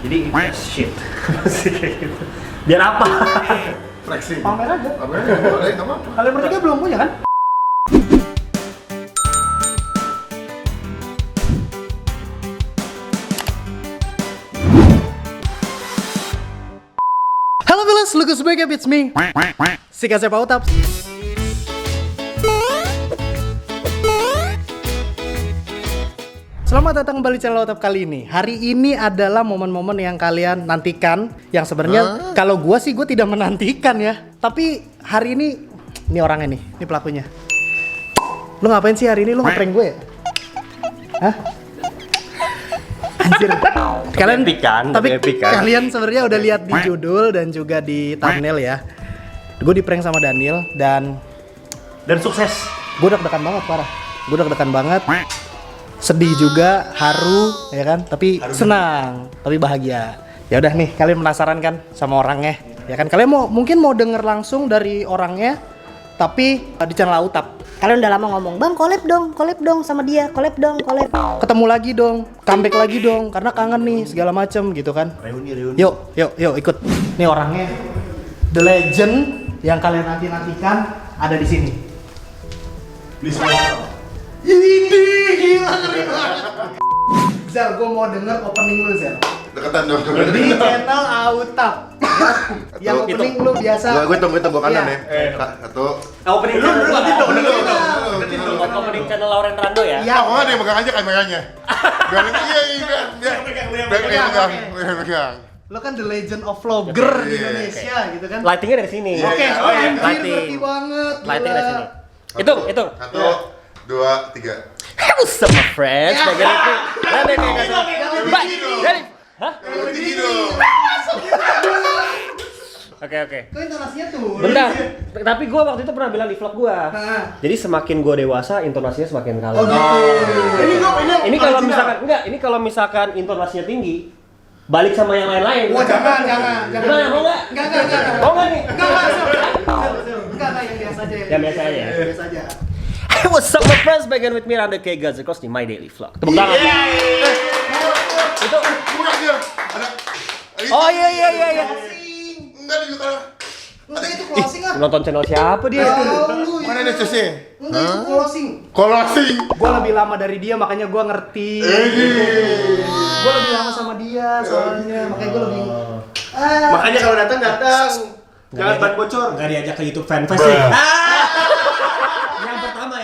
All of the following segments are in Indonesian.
Jadi shit. Masih kayak gitu. Biar apa? Flexing. Pamer aja. Pamer aja, boleh, nggak apa-apa. Kalian bertiga belum punya kan? Halo fellas, look who's back up, it's me Sika Sepa Utaps. Selamat datang kembali di channel Otap kali ini. Hari ini adalah momen-momen yang kalian nantikan. Yang sebenarnya kalau gua sih gue tidak menantikan ya. Tapi hari ini orangnya nih, ini pelakunya. Lu ngapain sih hari ini? Lu ngeprank gue ya? Hah? Anjir. Kalian Epic kan, tapi epic kan. kalian sebenarnya udah lihat di judul dan juga di thumbnail ya. Gue di prank sama Daniel dan sukses. gue deg-degan banget parah. Gue deg-degan banget. Sedih juga, haru, ya kan? Tapi senang, tapi bahagia. Ya udah nih, kalian penasaran kan sama orangnya? Ya kan? Kalian mungkin mau denger langsung dari orangnya, tapi di channel Utap. Kalian udah lama ngomong, bang collab dong sama dia, collab dong. Ketemu lagi dong, comeback lagi dong, karena kangen nih segala macem gitu kan. Reuni. Yuk ikut. Nih orangnya, the legend yang kalian nantikan ada di sini. Please welcome. Ini gila ngeri banget. Zel, gue mau denger opening lu Zel. Deketan dong. Di channel Autap. Yang opening lu biasa. Gue hitung kanan Iya. ya. Satu. Opening channel Opening channel Lauren Rando ya. Iya. Kok nggak ada yang megang aja kameranya? Biar megang. Lo kan the legend of vlogger di Indonesia gitu kan. Lightingnya dari sini. Oke, Lighting. ngerti banget. Lighting dari sini. Satu, Hitung. 1, 2, 3. What's up my friends? Bagian itu. Ada kayak gitu. Baik. Jadi. Hah? Tinggi dong. Oke. Kok intonasinya tuh? Bentar. Tapi gue waktu itu pernah bilang di vlog gue. Hah. Jadi semakin gue dewasa, intonasinya semakin kalah. Oh gitu. Ini kalau misalkan ini kalau misalkan intonasinya tinggi, balik sama yang lain-lain. Wah jangan. Gimana, mau nggak? Enggak. Mau nggak nih? Enggak, yang biasa aja. Yang biasa aja ya? Biasa aja. Hey, what's up my friends? Back again with me, Rando K. Guys, across di My Daily Vlog. Tepuk tangan. Itu. Kurang dia. Ada. Oh iya. Enggak ada juga. Enggak itu closing ah. Nonton channel siapa dia? Tahu Mana ada CC? Enggak itu closing. Closing. Gue lebih lama dari dia makanya gue ngerti. Gue lebih lama sama dia soalnya makanya gue lebih. Makanya kalau datang jangan ban bocor. Nggak diajak ke YouTube fanfest sih. Yang pertama.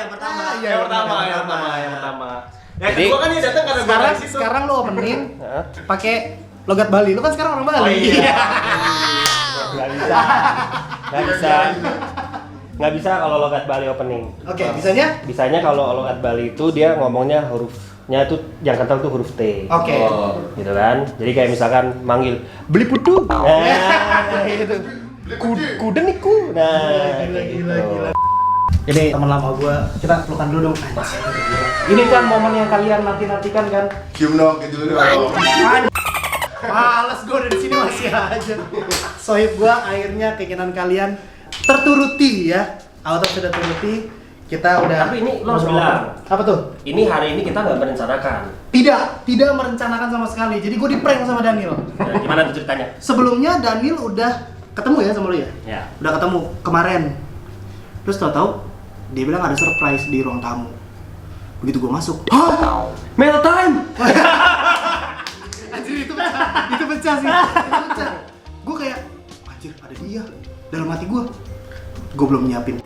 Yang Jadi- kedua kan dia datang karena gua dari situ. Sekarang lo opening pakai logat Bali. Lo kan sekarang orang Bali. Oh, iya. Nggak bisa kalau logat Bali opening. Oke, bisanya? Bisanya kalau logat Bali itu dia ngomongnya hurufnya tuh yang kental tuh huruf T. Oke. Gitu kan. Jadi kayak misalkan manggil beli putu. Nah, gitu. Kuda nih ku. Nah, Gila. Ini teman lama gue, kita pelukan dulu dong. Ini kan momen yang kalian nantikan kan? Cium dong gitu dong. Males gue dari sini masih aja. Sohib gue akhirnya keinginan kalian terturuti ya. Auto sudah turuti. Kita udah. Tapi ini lo harus bilang. Apa tuh? Ini hari ini kita nggak merencanakan. Tidak merencanakan sama sekali. Jadi gue di prank sama Daniel. Nah, gimana tuh ceritanya? Sebelumnya Daniel udah ketemu ya sama lu ya? Ya. Udah ketemu kemarin. Terus tahu-tahu dia bilang ada surprise di ruang tamu. Begitu gue masuk, hah? Mail time. Anjir itu pecah sih. Gue kayak, anjir ada dia. Dalam hati gue belum nyiapin.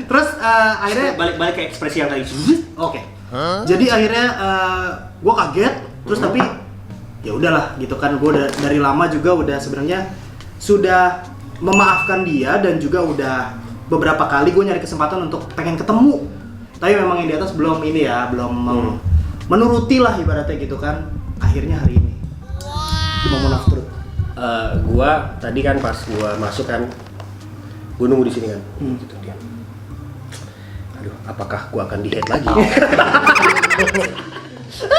Terus akhirnya, Balik ke ekspresi yang tadi. oke. Jadi akhirnya gue kaget. Terus tapi ya udahlah gitu kan. Gue dari lama juga udah sebenarnya sudah memaafkan dia dan juga udah beberapa kali gue nyari kesempatan untuk pengen ketemu. Tapi memang yang di atas belum ini ya, belum menuruti lah ibaratnya gitu kan. Akhirnya hari ini. Di momen of truth. Gua tadi kan pas gua masuk kan, gua nunggu di sini kan. Gitu dia. Aduh, apakah gua akan di-head lagi?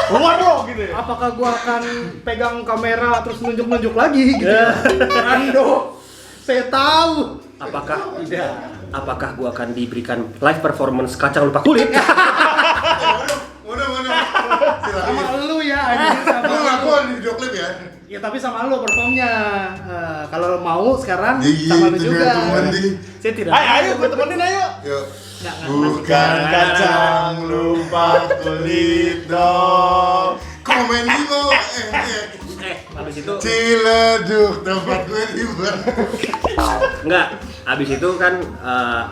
Waduh gitu ya. Apakah gue akan pegang kamera terus nunjuk-nunjuk lagi gitu? Rando, saya tahu. Apakah tidak? Apakah gua akan diberikan live performance kacang lupa kulit? Mana. tapi sama lu performnya. Kalau mau sekarang Iya, sama lu itu juga. dia, temenin. Saya tidak. Ayo gue temenin ayo. Yuk. Nggak, Bukan kacang lupa kulit dong. Komen di bawah. Habis itu Ciledug tempat gue liburan. enggak, habis itu kan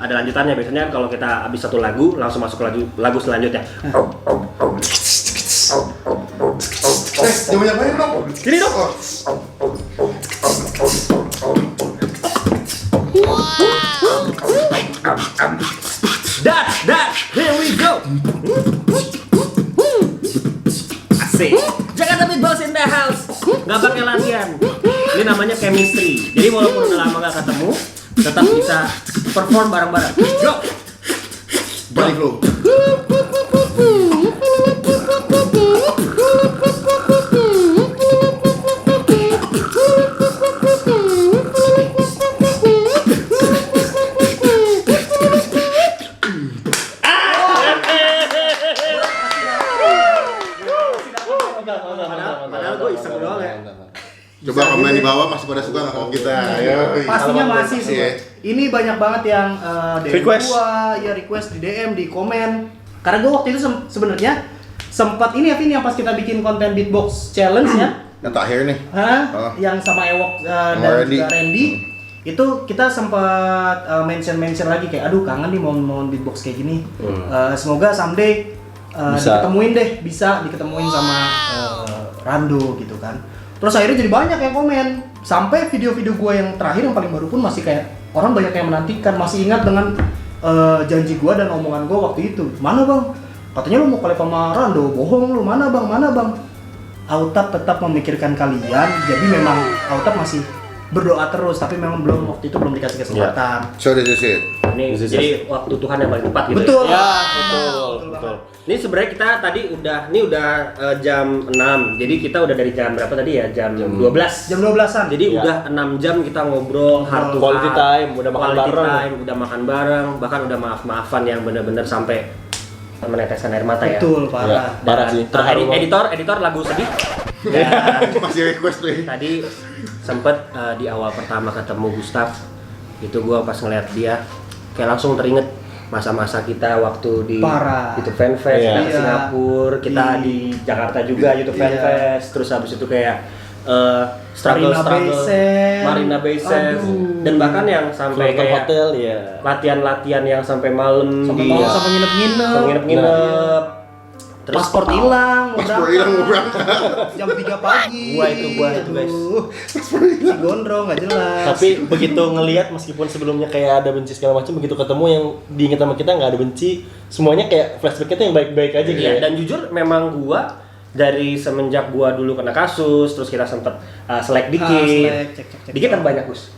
ada lanjutannya. Biasanya kalau kita habis satu lagu langsung masuk ke lagu selanjutnya. Jangan banyak main dong. Gini dong. Here we go. Asik. Jakarta Beatbox in the house. Nggak pakai latihan. Ini namanya chemistry. Jadi walaupun udah lama nggak ketemu, tetap bisa perform bareng-bareng. Go. Balik lo. Padahal gue iseng doang ya. Coba komen di bawah masih pada suka nggak sama kita? Ayo. Pastinya masih sih. Iya. Ini banyak banget yang DM Request. gua, ya request di DM, di komen. Karena gua waktu itu sebenarnya sempat ini ya Vin, yang pas kita bikin konten beatbox challenge ya. Yang terakhir nih. Hah? Yang sama Ewok dan Randy. juga Randy. Itu kita sempat mention lagi kayak aduh kangen nih mau beatbox kayak gini. Semoga someday Bisa. diketemuin sama Rando gitu kan. Terus akhirnya jadi banyak yang komen. Sampai video-video gua yang terakhir yang paling baru pun masih kayak orang banyak yang menantikan, masih ingat dengan janji gua dan omongan gua waktu itu. Mana bang? Katanya lu mau collab sama Rando, bohong lu. Mana bang? Autap tetap memikirkan kalian, jadi memang Autap masih berdoa terus, tapi memang waktu itu belum dikasih kesempatan. So this is it. Ini jadi waktu Tuhan yang paling tepat gitu. Betul. Ya, betul. Ini sebenarnya kita tadi udah jam 6. Jadi kita udah dari jam berapa tadi ya? Jam 12. Jam 12-an. Jadi Ya. udah 6 jam kita ngobrol, heart to Quality heart, time, udah makan quality bareng. time, udah makan bareng, bahkan udah maaf-maafan yang bener-bener sampai meneteskan air mata ya. Betul, parah. Ya, parah sih. Terharu banget. Editor lagu sedih. Masih request nih. Tadi sempet di awal pertama ketemu Gustaf, itu gua pas ngeliat dia kayak langsung teringet masa-masa kita waktu di Parah. YouTube Fanfest, Iya. kita ke Singapura, kita Di- di Jakarta juga YouTube Iya. Fanfest, terus habis itu kayak Marina Bay Sands. Marina Bay Sands, Aduh. dan bahkan yang sampai Fullerton kayak hotel ya. latihan-latihan yang sampai malam Sampai di malam, sampai nginep-nginep. sampai nginep-nginep. Terus Paspor hilang, mau Paspor hilang mau berangkat. Jam 3 pagi. Gua itu, guys. Aduh. Si gondrong nggak jelas. Tapi begitu ngelihat meskipun sebelumnya kayak ada benci segala macam, begitu ketemu yang diingat sama kita nggak ada benci, semuanya kayak flashback kita yang baik-baik aja gitu. Iya, ya. dan jujur memang gua dari semenjak gua dulu kena kasus, terus kita sempet selek dikit. Cek. Dikit kan banyak, Gus.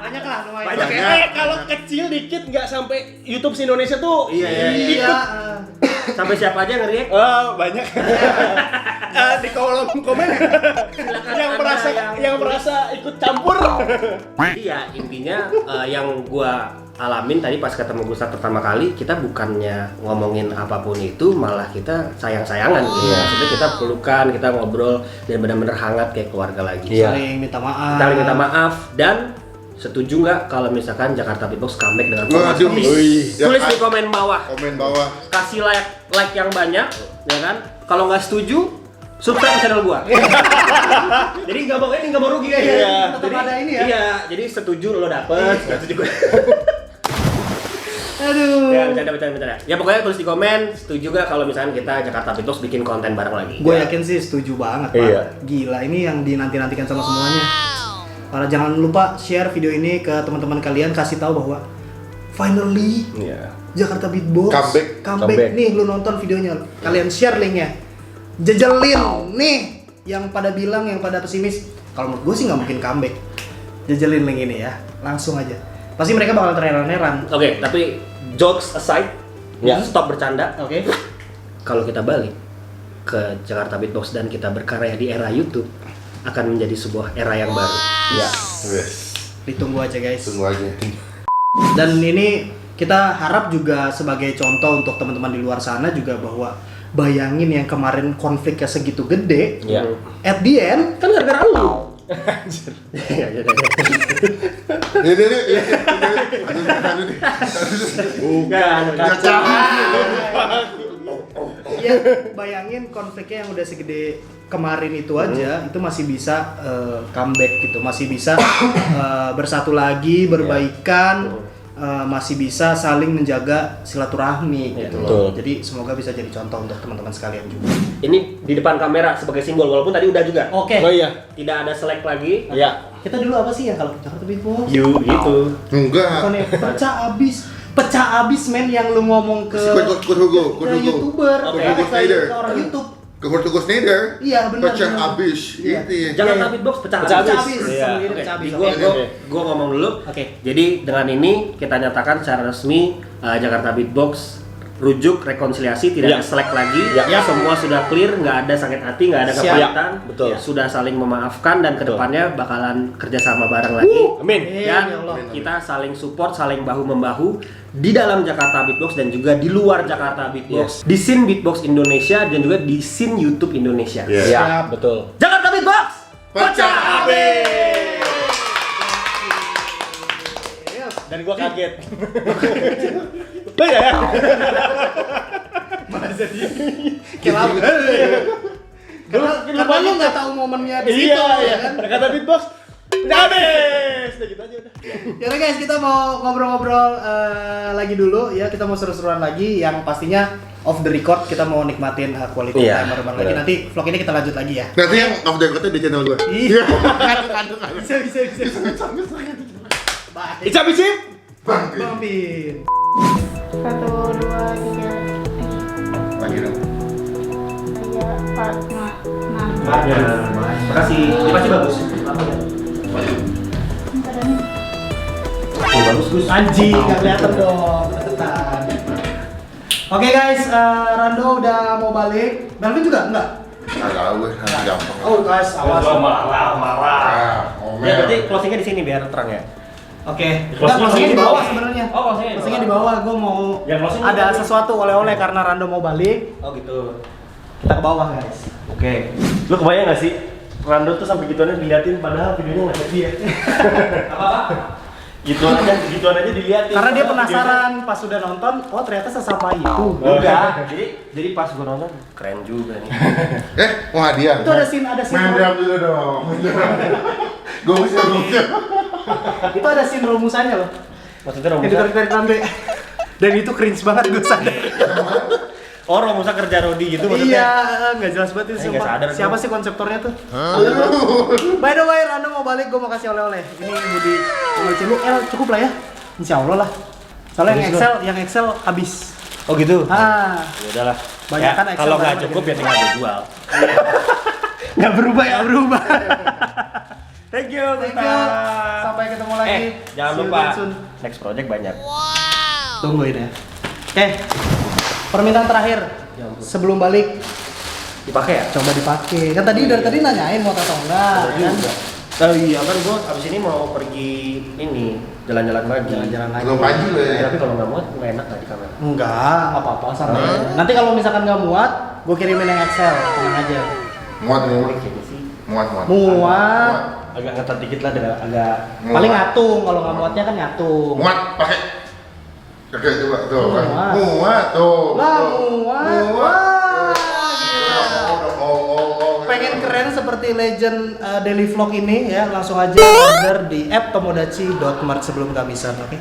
Banyak lah lumayan. Banyak ya. Kalau kecil dikit nggak sampai YouTube Indonesia tuh. Iya. Iya. Sampai siapa aja nge-react? Banyak. Di kolom komen yang merasa ikut campur. Iya, intinya yang gua alamin tadi pas ketemu Gustaf pertama kali, kita bukannya ngomongin apapun itu, malah kita sayang-sayangan gitu. Iya. Maksudnya kita pelukan, kita ngobrol dan benar-benar hangat kayak keluarga lagi. Iya. Saling minta maaf. Saling minta maaf. Dan setuju nggak kalau misalkan Jakarta Beatbox comeback dengan format Waduh. ini? Wih. Tulis di komen bawah. Komen bawah. Kasih like yang banyak, ya kan? Kalau nggak setuju, subscribe channel gua. Jadi nggak mau rugi kayaknya. Iya. Tetap ada ini ya. Iya, jadi setuju lo dapet, nggak setuju gue. Aduh. Ya, bercanda. Ya pokoknya tulis di komen, setuju gak kalau misalkan kita Jakarta Beatbox bikin konten bareng lagi. Gue yakin sih setuju banget, Pak. Iya. Gila, ini yang dinanti-nantikan sama semuanya. Para jangan lupa share video ini ke teman-teman kalian, kasih tahu bahwa finally Iya. Jakarta Beatbox Comeback. nih, lu nonton videonya, kalian share linknya, jejelin nih yang pada bilang, yang pada pesimis. Kalau menurut gue sih nggak mungkin comeback, jejelin link ini ya, langsung aja. Pasti mereka bakal terheran-heran. Oke, tapi jokes aside, Ya. stop bercanda. Oke. Kalau kita balik ke Jakarta Beatbox dan kita berkarya di era YouTube, akan menjadi sebuah era yang baru. Iya. Yes. Ditunggu aja guys. Tunggu aja. Dan ini kita harap juga sebagai contoh untuk teman-teman di luar sana juga bahwa bayangin yang kemarin konfliknya segitu gede, Iya. at the end Kan gara-gara lu. Bukan. ya bayangin konfliknya yang udah segede kemarin itu aja, itu masih bisa comeback gitu, masih bisa bersatu lagi, berbaikan, masih bisa saling menjaga silaturahmi gitu loh. Betul. Jadi semoga bisa jadi contoh untuk teman-teman sekalian juga. Ini di depan kamera sebagai simbol, walaupun tadi udah juga. Oke. Oh iya. Tidak ada selek lagi. Iya. Kita dulu apa sih yang kalau ke Jakarta Beatbox? You gitu. Enggak. Bukannya pecah abis men yang lu ngomong ke Kut Hugo. YouTuber, Oke. ke Snyder. orang YouTube. Ke Hugo Snyder. Iya, benar, Pecah benar. abis. Iya. Itu ya. Jakarta Beatbox pecah Pecah habis. habis. Abis, Iya. sama dia Oke, pecah abis. di Oke. gua ngomong dulu. Oke. Jadi dengan ini kita nyatakan secara resmi Jakarta Beatbox rujuk rekonsiliasi, tidak Ya. ada selek lagi. Ya. Semua sudah clear, nggak ada sakit hati, nggak ada Siap. kepahitan. Betul. Sudah saling memaafkan dan Betul. kedepannya bakalan kerjasama bareng lagi. Amin. Dan Ya Allah. kita saling support, saling bahu membahu di dalam Jakarta Beatbox dan juga di luar Jakarta Beatbox. Di scene Beatbox Indonesia dan juga di scene YouTube Indonesia. Iya. Iya, Siap. betul. Jakarta Beatbox Pecah habis. Dan gua kaget. Beda ya? Kelap. Karena lu nggak tahu momennya di situ, Iya, iya. kan? Kata beatbox. Udah habis. Udah gitu aja udah. Ya udah guys, kita mau ngobrol-ngobrol lagi dulu ya. Kita mau seru-seruan lagi yang pastinya off the record, kita mau nikmatin quality Iya, time bareng-bareng lagi. benar. Nanti vlog ini kita lanjut lagi ya. Nanti yang off the record di channel gue. Iya. Bisa. Bye. Ica bicip. Bang Pin. 1, 2, 3, Lagi dong. 4, 5, 6. Ya, makasih. Ini pasti bagus. Bagus Gus. Anjing, nggak kelihatan dong. Ketetan. Oke guys, Rando udah mau balik. Melvin juga enggak? Agak gue nanti gampang. Oh guys, awas. Ah, Ya berarti closingnya di sini biar terang ya. Oke, Closing closingnya di di bawah bawah. sebenarnya. Oh, closingnya di Bawah. Gue mau Ya, closing di ada bawah. sesuatu oleh-oleh karena Rando mau balik. Oh gitu. Kita ke bawah guys. Oke. Lu kebayang gak sih? Rando tuh sampai gituannya diliatin padahal videonya nggak dia. Apa? Gituan aja diliatin. Karena dia Padahal penasaran pas sudah nonton, oh ternyata sesampai itu. Enggak. Jadi pas gua nonton keren juga nih. Mau hadiah. Itu ada scene Main drum dulu dong. Gue bisa. Itu ada scene rumusannya loh. Maksudnya Yang Romusa. ditarik-tarik sampai. Dan itu cringe banget gue sadar. Oh, Romusa kerja Rodi gitu Iya, maksudnya. nggak jelas banget itu Nggak sumpah. sadar Siapa gua. sih konseptornya tuh? By the way, Rando mau balik, gue mau kasih oleh-oleh. Ini Budi Cibuk, cukup lah ya. Insya Allah lah. Soalnya yang Excel habis. Oh gitu. Ah, Ya udahlah. Banyak kan Excel kalau nggak banget cukup jadi. ya tinggal dijual. nggak berubah ya, berubah. Thank you, Thank you. Sampai ketemu lagi. Jangan See you lupa again soon. next project banyak. Tungguin ya. Oke. Permintaan terakhir sebelum balik, Dipakai ya? coba dipakai. Kan tadi dari tadi nanyain mau atau enggak, kan? Oh iya kan gua abis ini mau pergi ini jalan-jalan lagi. Jalan-jalan lagi. Belum pagi lo ya. Tapi kalau nggak muat nggak enak nggak di kamera. Enggak, apa-apa santai. Nanti kalau misalkan nggak muat, gue kirimin yang Excel, tenang aja. Muat. Kayaknya sih. Muat. Muat. Agak ngetat dikit lah dengan agak. Muat. Paling ngatung, kalau nggak muatnya kan ngatung. Muat pakai. Oke, coba tuh kan. Muat. Muat tuh. Lah, muat. Wah, Oh. pengen keren seperti legend daily vlog ini ya, langsung aja order di @tomodachi.mart sebelum kehabisan, oke?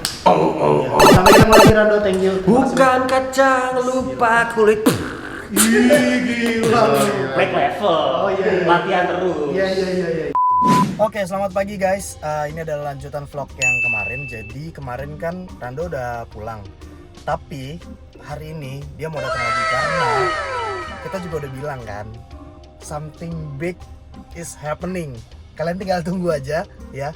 Sampai ketemu lagi Rando, thank you. Bukan kacang lupa kulit. Gila. Black level. Oh, iya. Latihan terus. Iya. Oke, selamat pagi guys. Ini adalah lanjutan vlog yang kemarin. Jadi kemarin kan Rando udah pulang. Tapi hari ini dia mau datang lagi karena kita juga udah bilang kan, something big is happening. Kalian tinggal tunggu aja ya.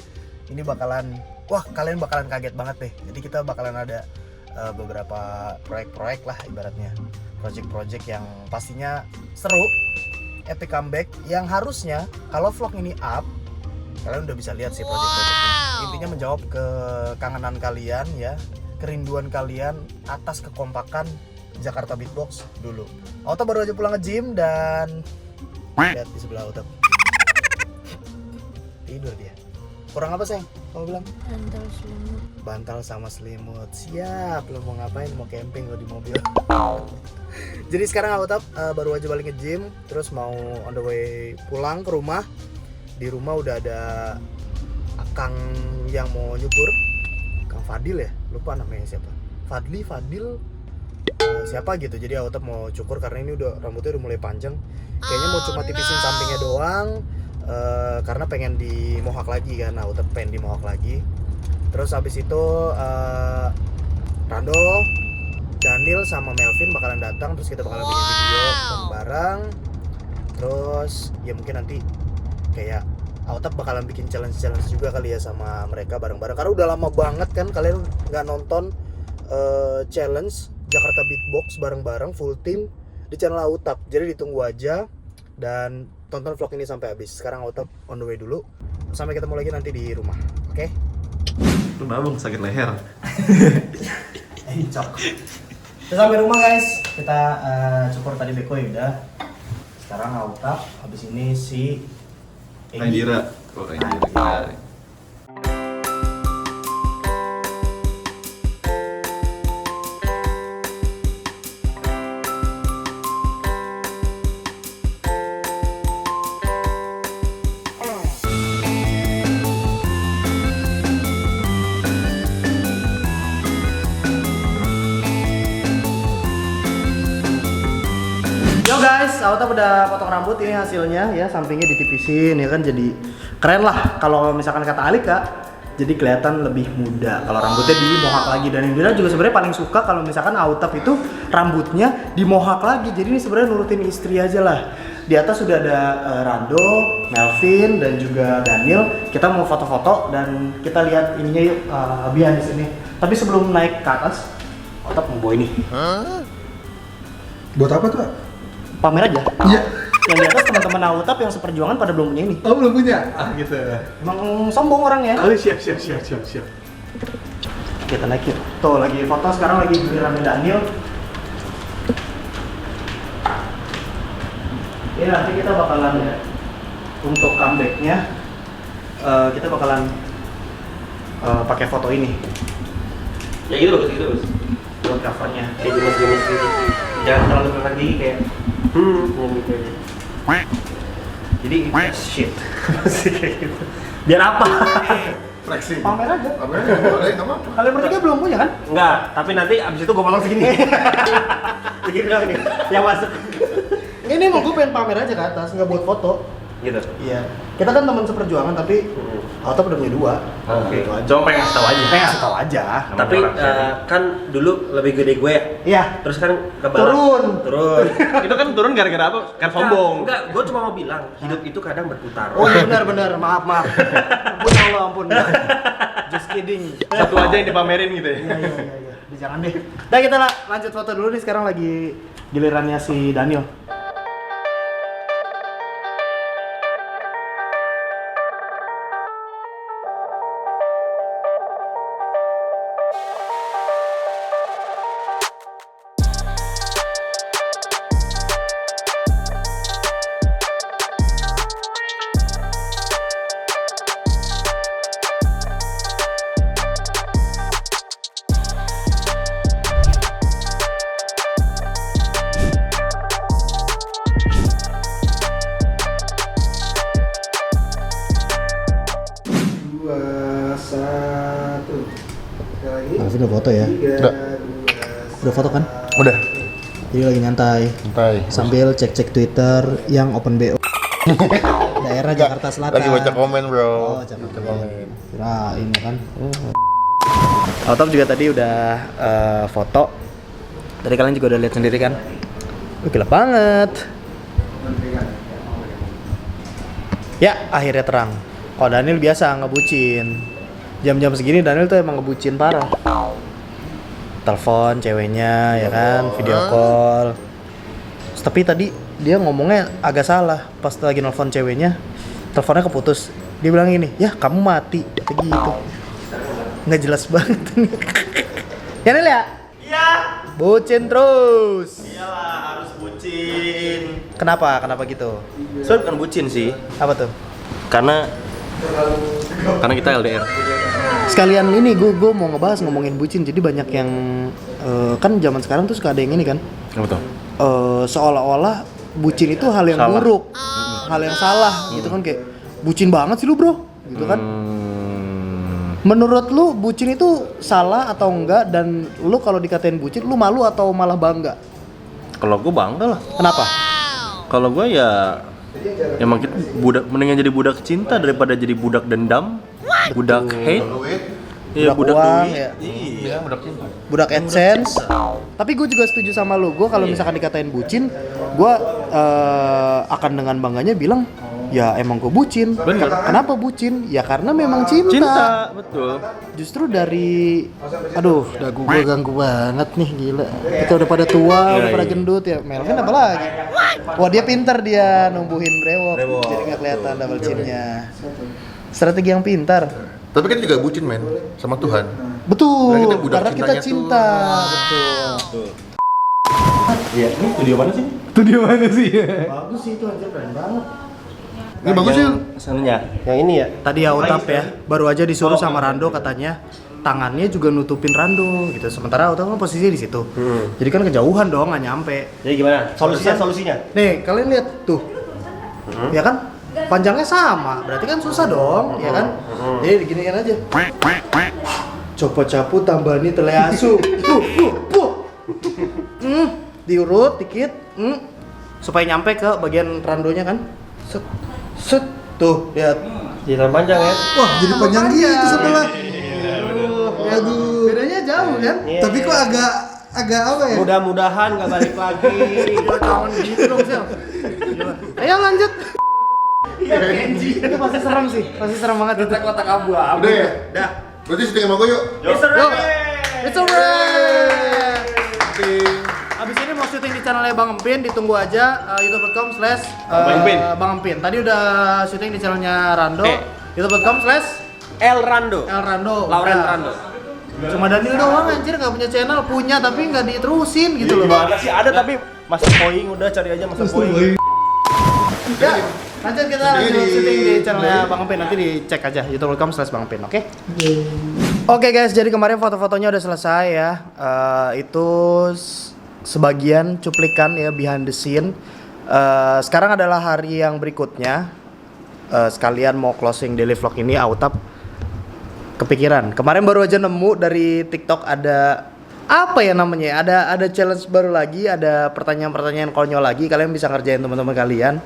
Ini kalian bakalan kaget banget deh. Jadi kita bakalan ada beberapa proyek-proyek lah ibaratnya. Project-project yang pastinya seru, epic comeback yang harusnya kalau vlog ini up kalian udah bisa lihat sih project-projectnya. Intinya menjawab kekangenan kalian ya, kerinduan kalian atas kekompakan Jakarta Beatbox dulu. Auto baru aja pulang nge-gym dan lihat di sebelah Auto. Tidur dia. Kurang apa, Seng? Kamu bilang? Bantal selimut. Bantal sama selimut. Siap, lo mau ngapain? Mau camping lo di mobil. Jadi sekarang Auto baru aja balik nge-gym, terus mau on the way pulang ke rumah. Di rumah udah ada Akang yang mau nyukur. Kang Fadil ya? Lupa namanya siapa. Fadil siapa gitu. Jadi Auto mau cukur karena ini rambutnya udah mulai panjang. Kayaknya mau cuma tipisin sampingnya doang. Karena pengen di mohawk lagi kan, Auto pengen di mohawk lagi. Terus habis itu Rando, Daniel sama Melvin bakalan datang, terus kita bakalan bikin video bareng. Terus ya mungkin nanti kayak Auto bakalan bikin challenge juga kali ya sama mereka bareng-bareng. Karena udah lama banget kan kalian nggak nonton challenge Jakarta Beatbox bareng-bareng full team di channel Auto. Jadi ditunggu aja dan tonton vlog ini sampai habis. Sekarang Auto on the way dulu. Sampai ketemu lagi nanti di rumah. Oke? Lu babung sakit leher. Cok. Kita sampai rumah guys. Kita cukur tadi beko ya udah. Sekarang Auto. Habis ini si Indira. Oh, Indira. Yo guys, Auto udah potong rambut, ini hasilnya ya, sampingnya ditipisin ya kan, jadi keren lah kalau misalkan kata Alika, jadi kelihatan lebih muda kalau rambutnya di mohawk lagi. Dan Indira juga sebenarnya paling suka kalau misalkan Auto itu rambutnya di mohawk lagi. Jadi ini sebenarnya nurutin istri aja lah. Di atas sudah ada Rando, Melvin dan juga Daniel. Kita mau foto-foto dan kita lihat ininya yuk, behind di sini. Tapi sebelum naik ke atas, Auto mau bawa ini. Buat apa tuh? Pamer aja. Iya. Yang di atas teman-teman Autap yang seperjuangan pada belum punya ini. Oh, belum punya? Ah, gitu. Emang sombong orangnya. Oh, siap. Kita naik yuk. Tuh lagi foto, sekarang lagi giliran Daniel. Ini nanti kita bakalan untuk comebacknya kita bakalan pakai foto ini Ya gitu bagus. buat covernya. Kayak gemes-gemes gitu. Jangan terlalu lagi kayak Yang gitu aja. jadi shit. Masih kayak gitu. Biar apa? Flexing. Pamer aja. Pamer aja, boleh, nggak apa-apa. Kalian bertiga belum punya kan? Enggak, tapi nanti abis itu gue potong segini. Begini dong nih, yang masuk. Ini mau gue pengen pamer aja ke atas, nggak buat foto. Gitu. Iya. Kita kan teman seperjuangan tapi Auto udah punya 2. Oke. Gitu aja. Cuma pengen ngasih tau aja. Pengen ngasih tahu aja. Tapi kan dulu lebih gede gue ya. Iya. Terus kan ke bawah. Turun. Itu kan turun gara-gara apa? Kan sombong. Enggak, gue cuma mau bilang hidup itu kadang berputar. Oh iya benar, maaf. Ya Allah ampun. Just kidding. Satu aja yang dipamerin gitu ya. Iya. Jangan deh. Nah kita lanjut foto dulu nih, sekarang lagi gilirannya si Daniel. Alvin udah foto ya? Udah foto kan? Udah. Jadi lagi nyantai sambil cek Twitter yang open BO daerah Jakarta Selatan. Lagi baca komen, bro. Oh, Jakarta komen. Kirain kan. Autap juga tadi udah foto. Tadi kalian juga udah lihat sendiri kan? Gila banget. Ya, akhirnya terang. Kalau Daniel biasa ngebucin. Jam-jam segini Daniel tuh emang ngebucin parah. Telepon ceweknya ya kan, video call. Tapi tadi dia ngomongnya agak salah. Pas lagi nelfon ceweknya, teleponnya keputus. Dia bilang gini, "Ya, kamu mati." Kayak gitu. Nggak jelas banget nih. Ya Nel ya? Bucin terus. Iyalah, harus bucin. Kenapa? Kenapa gitu? Sebenarnya bukan bucin sih, Apa tuh? karena kita LDR. Sekalian ini gue mau ngomongin bucin. Jadi banyak yang kan zaman sekarang tuh suka ada yang ini kan. Apa tuh? Seolah-olah bucin itu hal yang Salah. buruk, hal yang salah gitu kan, kayak bucin banget sih lu bro, gitu kan. Menurut lu bucin itu salah atau enggak, dan lu kalau dikatain bucin lu malu atau malah bangga? Kalau gue bangga lah. Kenapa? Kalau gue ya emang kita mendingan jadi budak cinta daripada jadi budak dendam, budak hate. Iya, Budak uang, duit. ya. Iya, budak cinta. Budak AdSense. Tapi gue juga setuju sama lu. Gue kalau misalkan dikatain bucin, gue akan dengan bangganya bilang, ya emang gue bucin. Bener. Kenapa bucin? Ya karena memang cinta. Cinta, betul. Justru dari, aduh, dagu gue ganggu banget nih, gila. Kita udah pada tua, udah pada gendut ya. Melvin apa lagi? Wah, dia pintar dia numbuhin brewok, jadi nggak kelihatan double chin-nya. Strategi yang pintar. Tapi kan juga bucin men sama Tuhan. Betul, Karena kita budak karena kita cintanya cinta. Betul. Iya, ini studio mana sih? Bagus sih itu, anjir, keren banget. Ini bagus sih. Sananya. Yang ini ya. Tadi Autap ya, baru aja disuruh sama Rando katanya tangannya juga nutupin Rando gitu. Sementara Autap kan posisinya di situ. Jadi kan kejauhan dong, nggak nyampe. Jadi gimana? Solusinya? Nih, kalian lihat tuh. Ya kan? Panjangnya sama, berarti kan susah dong, ya kan? Jadi diginiin aja. Coba capu tambani tele asu. Diurut dikit, supaya nyampe ke bagian randonya kan. Set, set, tuh lihat. Jadi panjang ya. Wah, jadi panjang gitu sebelah. Aduh. Bedanya jauh kan? Tapi kok agak apa ya? Mudah-mudahan nggak balik lagi. Jangan gitu dong, Sel. Ayo lanjut. Iya, Kenji. Itu pasti serem sih, pasti serem banget itu. Kotak abu-abu. Udah ya? Dah. Berarti syuting sama gue yuk. Yuk. It's alright. Abis ini mau syuting di channelnya Bang Empin, ditunggu aja youtube.com/Bang Empin. Tadi udah syuting di channelnya Rando, El Rando. Lauren Udah. Rando. Cuma Daniel doang anjir nggak punya channel, punya tapi nggak diterusin gitu loh. Gimana sih? Ada tapi Master Poing, udah cari aja Master Poing. Ya, lanjut kita syuting di channelnya Bang Empin, nanti dicek aja youtube.com/Bang Empin, oke? Oke guys, jadi kemarin foto-fotonya udah selesai ya. Itu sebagian cuplikan ya behind the scene. Sekarang adalah hari yang berikutnya. Sekalian mau closing daily vlog ini, Autap kepikiran. Kemarin baru aja nemu dari TikTok ada apa ya namanya? Ada challenge baru lagi, ada pertanyaan-pertanyaan konyol lagi. Kalian bisa ngerjain teman-teman kalian.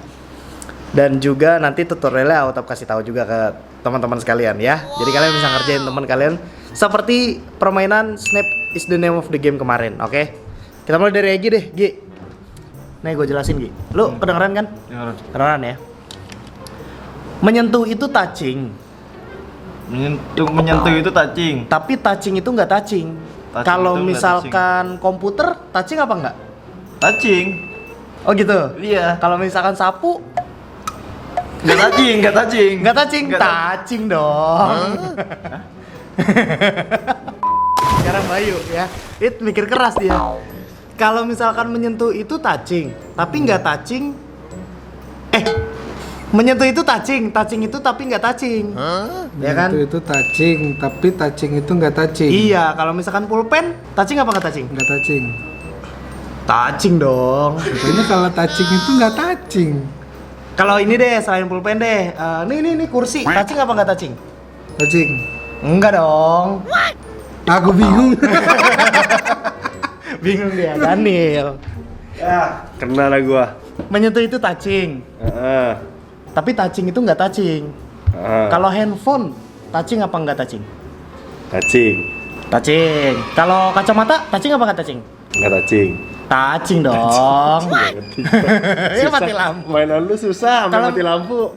Dan juga nanti tutorialnya Autap kasih tahu juga ke teman-teman sekalian ya. Jadi kalian bisa ngerjain teman kalian seperti permainan Snap is the name of the game kemarin, oke? Kita mulai dari Egi deh, Gi. Nih gue jelasin, Gi. Lu kedengeran kan? Kedengeran ya. Menyentuh itu touching. Menyentuh itu touching. Tapi touching itu nggak touching. Touching Kalau itu nggak misalkan komputer, touching apa nggak? Touching. Oh gitu? Iya. Kalau misalkan sapu, Nggak touching. nggak touching? Touching dong. Sekarang Bayu ya, mikir keras dia. Kalau misalkan menyentuh itu touching, tapi nggak touching. Menyentuh itu touching itu tapi nggak touching. Ya kan? Itu touching, tapi touching itu nggak touching. Iya, kalau misalkan pulpen, touching apa nggak touching? Nggak touching. Touching dong. Pokoknya kalau touching itu nggak touching. Kalau ini deh, selain pulpen deh, nih kursi, touching apa nggak touching? Touching. Enggak dong. Aku bingung. Bingung dia, Daniel. Kena lah gua. Menyentuh itu touching, tapi touching itu nggak touching. Kalau handphone, touching apa nggak touching? Touching. Touching. Kalau kacamata, touching apa nggak touching? Nggak touching. Touching dong. Ya mati lampu. Mainan lu susah, Kalau- mati lampu.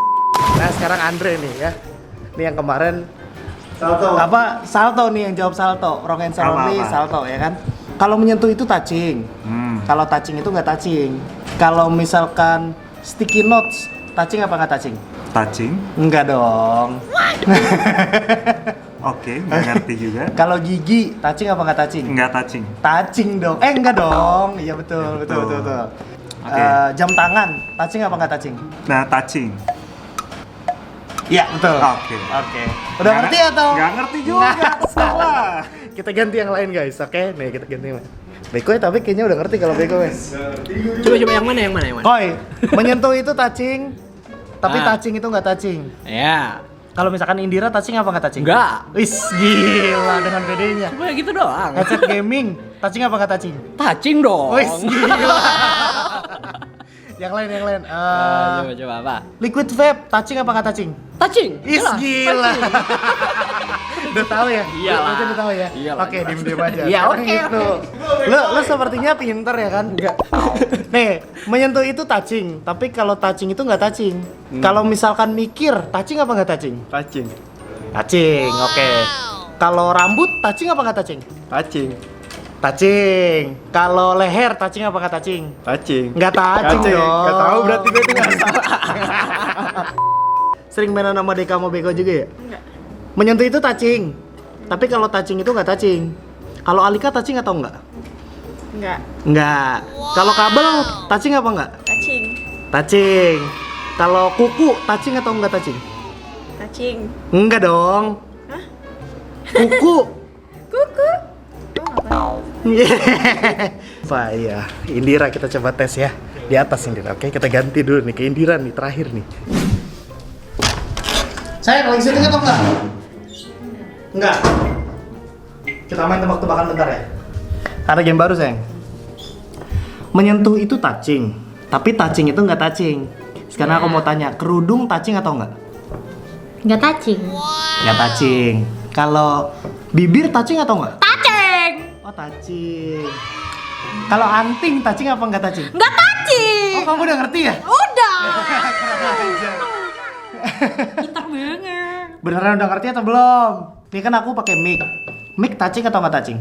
Nah sekarang Andre nih ya. Ini yang kemarin Salto nih yang jawab salto. Wrong answer only, salto ya kan. Kalau menyentuh itu touching. Kalau touching itu nggak touching. Kalau misalkan sticky notes, touching apa nggak touching? Touching? Enggak dong. Oke, nggak ngerti juga. Kalau gigi, touching apa nggak touching? Nggak touching. Touching dong. Enggak dong. Iya betul, betul, betul, betul. Oke. Jam tangan, touching apa nggak touching? Nah, touching. Iya betul. Oke. Oke. Udah ngerti atau? Nggak ngerti juga. Salah. Kita ganti yang lain guys, oke? Nih kita ganti yang lain. Beko ya, tapi kayaknya udah ngerti kalau Beko guys. Coba yang mana? Koi, menyentuh itu touching, tapi Ah. touching itu nggak touching. Ya. Kalau misalkan Indira touching apa nggak touching? Enggak. Wis gila dengan bedanya. Cuma gitu doang. Headset gaming, touching apa nggak touching? Touching dong. Wis gila. yang lain. Coba apa? Liquid vape, touching apa nggak touching? Touching. Is Jelas, gila. touching. Udah tahu ya? Iyalah. Itu udah tahu ya? Iyalah. Oke, diem aja. Iya, Sekarang oke, gitu. Lo sepertinya pinter ya kan? Enggak. Nih, menyentuh itu touching, tapi kalau touching itu nggak touching. Kalau misalkan mikir, touching apa nggak touching? Touching. Touching, oke. Kalau rambut, touching apa nggak touching? Touching. Touching. Kalau leher, touching apa nggak touching? Touching. Nggak touching dong. Nggak tahu berarti gue itu nggak salah. Sering mainan sama Deka sama Beko juga ya? Enggak. Menyentuh itu touching, tapi kalau touching itu nggak touching. Kalau Alika touching atau enggak? Enggak. Enggak. Kalau kabel touching apa enggak? Touching. Touching. Kalau kuku touching atau enggak touching? Touching. Enggak dong. Hah? Kuku. Kuku. Oh, apa? Pak iya, Indira kita coba tes ya. Di atas Indira, oke? Kita ganti dulu nih ke Indira nih terakhir nih. Saya lagi syuting atau enggak? Enggak. Kita main tebak-tebakan bentar ya. Ada game baru sayang. Menyentuh itu touching, tapi touching itu enggak touching. Sekarang aku mau tanya, kerudung touching atau enggak? Nggak touching. Enggak touching. Kalau bibir touching atau enggak? Touching. Oh touching. Kalau anting touching apa enggak touching? Nggak touching. Oh kamu udah ngerti ya? Udah. Kurang ajar. Pintar banget. Beneran udah ngerti atau belum? Ini kan aku pakai mic. Mic touching atau nggak touching?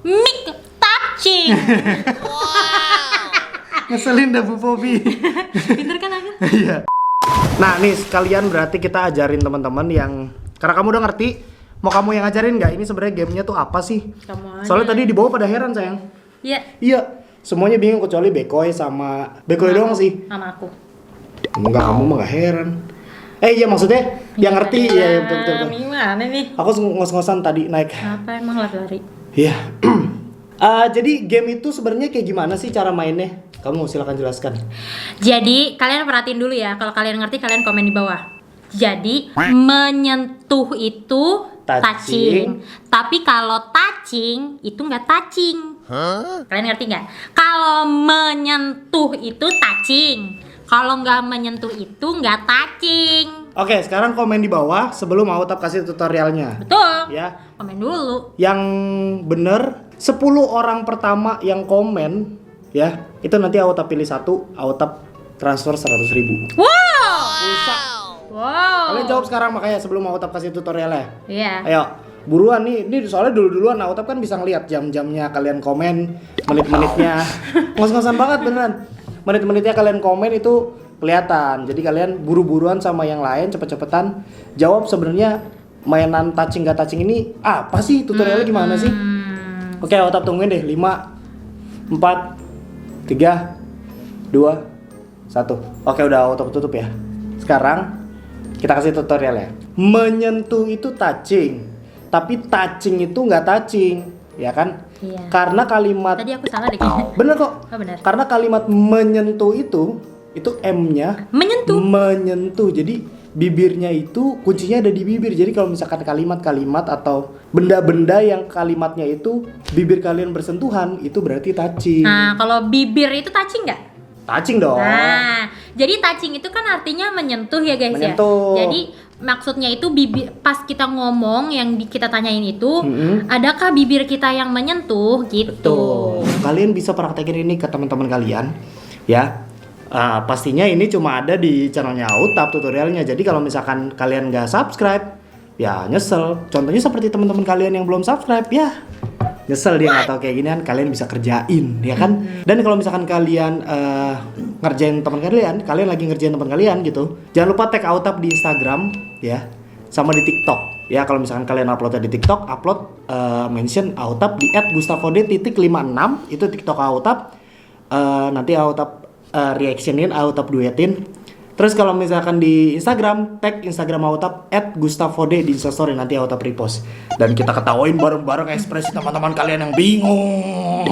Mic touching. Ngeselin dah Bu Pobi. Pintar kan aku? Iya. Nah nih sekalian berarti kita ajarin teman-teman yang karena kamu udah ngerti, mau kamu yang ngajarin nggak? Ini sebenarnya gamenya tuh apa sih? Kamu aja. Soalnya tadi di bawah pada heran sayang. Iya. Iya. Semuanya bingung kecuali Bekoy sama Bekoy doang sih. Sama aku. Enggak, kamu mah nggak heran. Iya maksudnya yang ngerti ya betul. Gimana nih? Aku ngos-ngosan tadi naik. Apa emang lari-lari? Iya. Jadi game itu sebenarnya kayak gimana sih cara mainnya? Kamu silakan jelaskan. Jadi kalian perhatiin dulu ya. Kalau kalian ngerti kalian komen di bawah. Jadi menyentuh itu touching. Tapi kalau touching itu nggak touching. Kalian ngerti nggak? Kalau menyentuh itu touching. Kalau nggak menyentuh itu nggak touching. Oke, sekarang komen di bawah sebelum Autap kasih tutorialnya. Betul. Ya. Komen dulu. Yang bener 10 orang pertama yang komen ya, itu nanti Autap pilih satu, Autap transfer 100.000. Wow. Pulsa. Wow. Kalian jawab sekarang makanya sebelum Autap kasih tutorialnya. Iya. Ayo, buruan nih. Ini soalnya dulu-duluan Autap kan bisa ngeliat jam-jamnya kalian komen, menit-menitnya. Ngos-ngosan banget beneran. Menit-menitnya kalian komen itu kelihatan. Jadi kalian buru-buruan sama yang lain, cepet-cepetan jawab sebenarnya mainan touching gak touching ini apa sih? Tutorialnya gimana sih? Oke, Autap tungguin deh. 5 4 3 2 1. Oke, udah Autap tutup ya. Sekarang kita kasih tutorialnya. Menyentuh itu touching, tapi touching itu nggak touching, ya kan? Iya. Karena kalimat Tadi aku salah deh kayaknya. bener kok. Oh, bener. Karena kalimat menyentuh itu M-nya menyentuh. Jadi bibirnya itu kuncinya ada di bibir. Jadi kalau misalkan kalimat-kalimat atau benda-benda yang kalimatnya itu bibir kalian bersentuhan, itu berarti touching. Nah, kalau bibir itu touching nggak? Touching dong. Nah, jadi touching itu kan artinya menyentuh ya guys Menyentuh. ya. Jadi maksudnya itu bibir pas kita ngomong yang kita tanyain itu, adakah bibir kita yang menyentuh gitu. Betul. Kalian bisa praktekin ini ke teman-teman kalian, ya. Pastinya ini cuma ada di channelnya Autap tutorialnya. Jadi kalau misalkan kalian nggak subscribe, ya nyesel. Contohnya seperti teman-teman kalian yang belum subscribe, ya nyesel dia nggak tahu kayak ginian. Kalian bisa kerjain, ya kan? Dan kalau misalkan kalian ngerjain teman kalian lagi ngerjain teman kalian gitu, jangan lupa tag Autap di Instagram, ya, sama di TikTok. Ya kalau misalkan kalian uploadnya di TikTok, upload mention Autap di @gustafode.56 itu TikTok Autap. Nanti Autap reactionin, Autap duetin. Terus kalau misalkan di Instagram, tag Instagram Autap @gustafode di Instastory, nanti Autap repost. Dan kita ketawain bareng-bareng ekspresi teman-teman kalian yang bingung.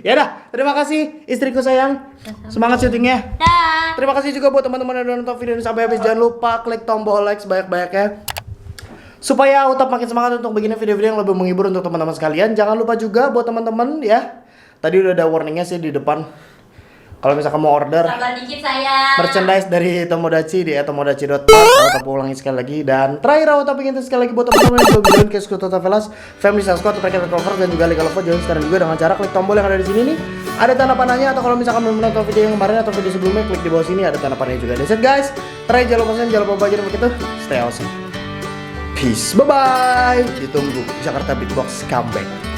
Ya dah, terima kasih istriku sayang. Semangat syutingnya. Dah. Terima kasih juga buat teman-teman yang udah nonton video ini sampai habis. Jangan lupa klik tombol like sebanyak-banyaknya supaya Autap makin semangat untuk bikin video-video yang lebih menghibur untuk teman-teman sekalian. Jangan lupa juga buat teman-teman ya. Tadi udah ada warningnya sih di depan. Kalau misalkan mau order Sabar dikit sayang. merchandise dari Tomodachi di @tomodachi.com. Autap ulangi sekali lagi. Dan terakhir Autap ingin sekali lagi buat teman-teman yang belum join ke Skuto Tavelas, Family Squad, Bracket Cover dan juga Liga Love, join sekarang juga dengan cara klik tombol yang ada di sini nih. Ada tanda panahnya, atau kalau misalkan belum menonton video yang kemarin atau video sebelumnya, klik di bawah sini ada tanda panahnya juga. That's it guys. Terakhir jangan lupa belajar begitu. Stay awesome. Peace. Bye bye. Ditunggu Jakarta Beatbox comeback.